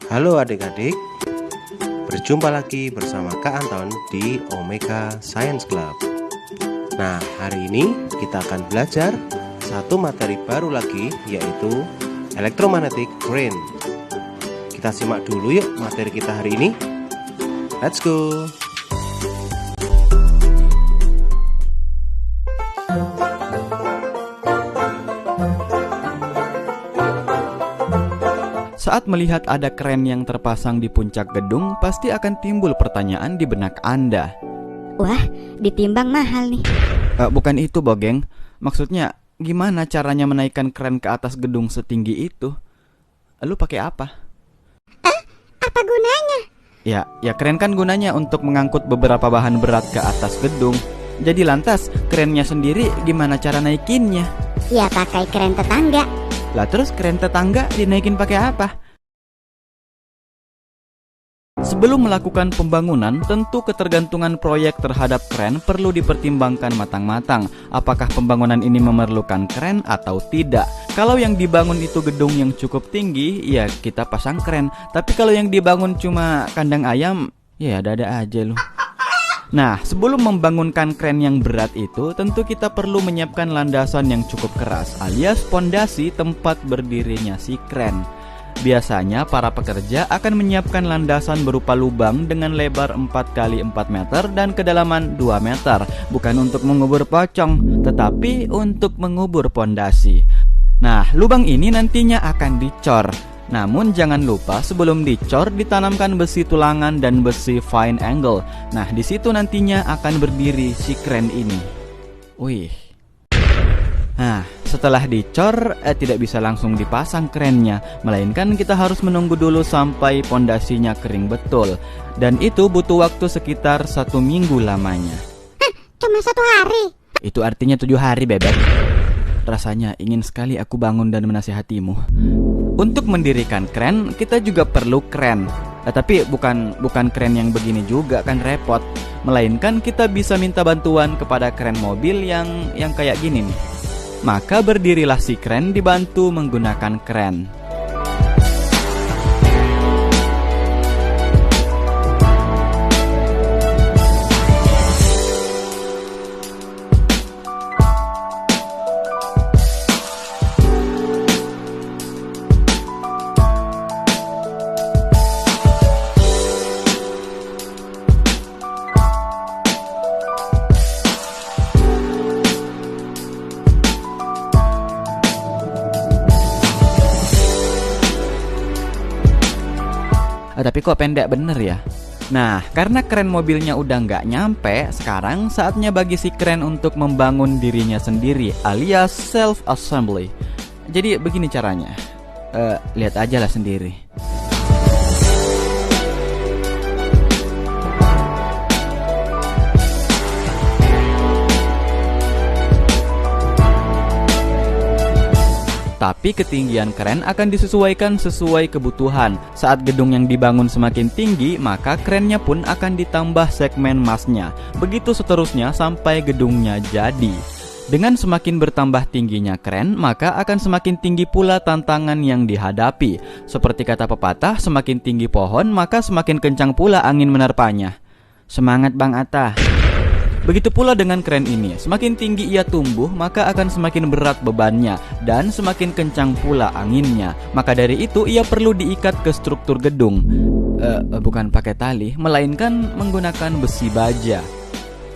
Halo adik-adik, berjumpa lagi bersama Kak Anton di Omega Science Club. Nah, hari ini kita akan belajar satu materi baru lagi, yaitu Electromagnetic Current. Kita simak dulu yuk materi kita hari ini. Let's go! Saat melihat ada kren yang terpasang di puncak gedung, pasti akan timbul pertanyaan di benak Anda. Wah, ditimbang mahal nih. Bukan itu, Bogeng. Maksudnya, gimana caranya menaikkan kren ke atas gedung setinggi itu? Lu pakai apa? Apa gunanya? Ya kren kan gunanya untuk mengangkut beberapa bahan berat ke atas gedung. Jadi lantas, krennya sendiri gimana cara naikinnya? Ya pakai kren tetangga. Lah terus kren tetangga dinaikin pakai apa? Sebelum melakukan pembangunan, tentu ketergantungan proyek terhadap kren perlu dipertimbangkan matang-matang. Apakah pembangunan ini memerlukan kren atau tidak? Kalau yang dibangun itu gedung yang cukup tinggi, ya kita pasang kren. Tapi kalau yang dibangun cuma kandang ayam, ya ada-ada aja loh. Nah, sebelum membangunkan kren yang berat itu, tentu kita perlu menyiapkan landasan yang cukup keras, alias pondasi tempat berdirinya si kren. Biasanya para pekerja akan menyiapkan landasan berupa lubang dengan lebar 4 x 4 meter dan kedalaman 2 meter, bukan untuk mengubur pocong, tetapi untuk mengubur pondasi. Nah, lubang ini nantinya akan dicor. Namun jangan lupa sebelum dicor ditanamkan besi tulangan dan besi fine angle. Nah, di situ nantinya akan berdiri si kren ini. Wih. Nah, setelah dicor tidak bisa langsung dipasang krennya, melainkan kita harus menunggu dulu sampai pondasinya kering betul. Dan itu butuh waktu sekitar 1 minggu lamanya. Cuma 1 hari? Itu artinya 7 hari, bebek. Rasanya ingin sekali aku bangun dan menasihatimu. Untuk mendirikan kren, kita juga perlu kren. Tapi bukan kren yang begini juga, kan repot. Melainkan kita bisa minta bantuan kepada kren mobil yang kayak gini nih. Maka berdirilah si kren dibantu menggunakan kren. Tapi kok pendek bener ya? Nah, karena kren mobilnya udah nggak nyampe, sekarang saatnya bagi si kren untuk membangun dirinya sendiri, alias self-assembly. Jadi begini caranya. Lihat aja lah sendiri. Tapi ketinggian kren akan disesuaikan sesuai kebutuhan. Saat gedung yang dibangun semakin tinggi, maka krennya pun akan ditambah segmen masnya. Begitu seterusnya sampai gedungnya jadi. Dengan semakin bertambah tingginya kren, maka akan semakin tinggi pula tantangan yang dihadapi. Seperti kata pepatah, semakin tinggi pohon, maka semakin kencang pula angin menerpanya. Semangat Bang Atta. Begitu pula dengan kren ini, semakin tinggi ia tumbuh, maka akan semakin berat bebannya, dan semakin kencang pula anginnya. Maka dari itu, ia perlu diikat ke struktur gedung. Bukan pakai tali, melainkan menggunakan besi baja.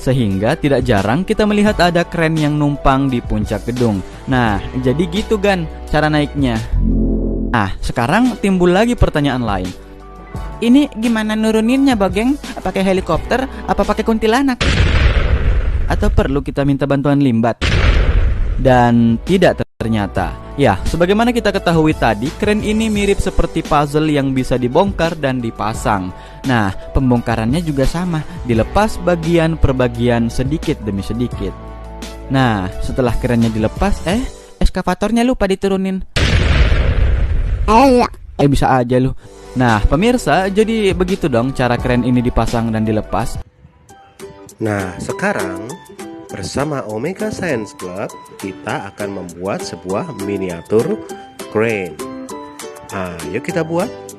Sehingga tidak jarang kita melihat ada kren yang numpang di puncak gedung. Nah, jadi gitu Gan, cara naiknya. Sekarang timbul lagi pertanyaan lain. Ini gimana nuruninnya, Bogeng? Pakai helikopter, apa pakai kuntilanak? Atau perlu kita minta bantuan limbat? Dan tidak ternyata. Ya, sebagaimana kita ketahui tadi, kren ini mirip seperti puzzle yang bisa dibongkar dan dipasang. Nah, pembongkarannya juga sama, dilepas bagian per bagian sedikit demi sedikit. Nah, setelah kerennya dilepas, eskavatornya lupa diturunin. Bisa aja lu. Nah, pemirsa, jadi begitu dong cara kren ini dipasang dan dilepas. Nah, sekarang bersama Omega Science Club kita akan membuat sebuah miniatur crane. Ayo kita buat.